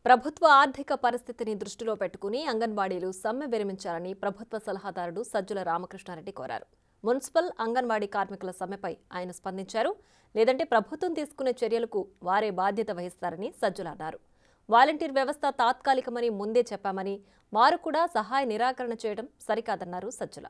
ప్రభుత్వ ఆర్థిక పరిస్థితిని దృష్టిలో పెట్టుకుని అంగన్వాడీలు సమ్మె విరమించాలని ప్రభుత్వ సలహాదారుడు సజ్జల రామకృష్ణారెడ్డి కోరారు. మున్సిపల్ అంగన్వాడీ కార్మికుల సమ్మెపై ఆయన స్పందించారు. లేదంటే ప్రభుత్వం తీసుకునే చర్యలకు వారే బాధ్యత వహిస్తారని సజ్జల అన్నారు. వాలంటీర్ వ్యవస్థ తాత్కాలికమని ముందే చెప్పామని, వారు కూడా సహాయ నిరాకరణ చేయడం సరికాదన్నారు సజ్జల.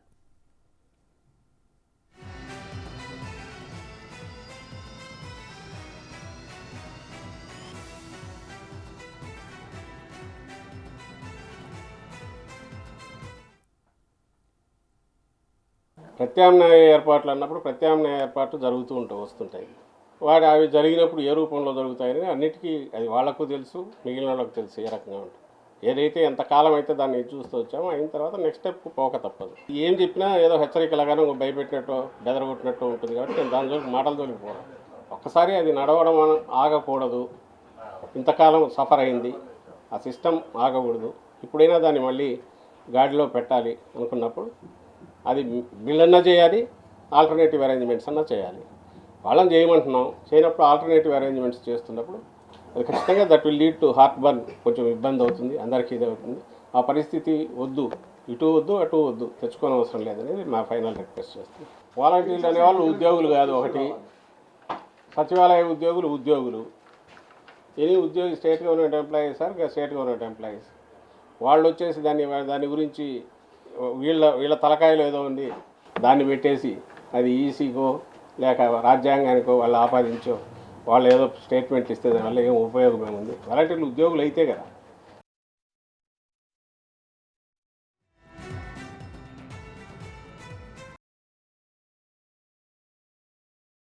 ప్రత్యామ్నాయ ఏర్పాట్లు అన్నప్పుడు ప్రత్యామ్నాయ ఏర్పాట్లు జరుగుతూ వస్తుంటాయి. అవి జరిగినప్పుడు ఏ రూపంలో జరుగుతాయని అన్నిటికీ అది వాళ్లకు తెలుసు, మిగిలిన వాళ్ళకు తెలుసు ఏ రకంగా ఉంటుంది. ఏదైతే ఎంతకాలం అయితే దాన్ని చూస్తూ వచ్చామో అయిన తర్వాత నెక్స్ట్ స్టెప్ పోక తప్పదు. ఏం చెప్పినా ఏదో హెచ్చరికలాగానే భయపెట్టినట్టు బెదరగొట్టినట్టు ఉంటుంది. కాబట్టి నేను దాని జోలికి మాటల జోలికి పోను. ఒక్కసారి అది నడవడం ఆగకూడదు. ఇంతకాలం సఫర్ అయింది, ఆ సిస్టమ్ ఆగకూడదు. ఇప్పుడైనా దాన్ని మళ్ళీ గాడిలో పెట్టాలి అనుకున్నప్పుడు అది బిల్లన్నా చేయాలి, ఆల్టర్నేటివ్ అరేంజ్మెంట్స్ అన్నా చేయాలి. వాళ్ళని చేయమంటున్నాం, చేయనప్పుడు ఆల్టర్నేటివ్ అరేంజ్మెంట్స్ చేస్తున్నప్పుడు అది ఖచ్చితంగా that will lead to heart burn. కొంచెం ఇబ్బంది అవుతుంది, అందరికీ ఇది అవుతుంది. ఆ పరిస్థితి వద్దు, ఇటు వద్దు అటు వద్దు, తెచ్చుకోని అవసరం లేదనేది మా ఫైనల్ రిక్వెస్ట్ చేస్తుంది. వాలంటీర్లు అనేవాళ్ళు ఉద్యోగులు కాదు. ఒకటి సచివాలయ ఉద్యోగులు ఎనీ ఉద్యోగి state government employees are state government employees. వాళ్ళు వచ్చేసి దాని గురించి వీళ్ళ తలకాయలో ఏదో ఉంది, దాన్ని పెట్టేసి అది ఈసీకో లేక రాజ్యాంగానికో వాళ్ళు ఆపాదించో వాళ్ళు ఏదో స్టేట్మెంట్లు ఇస్తే దానివల్ల ఏం ఉపయోగం ఉంది. వాలంటీర్లు ఉద్యోగులు అయితే కదా.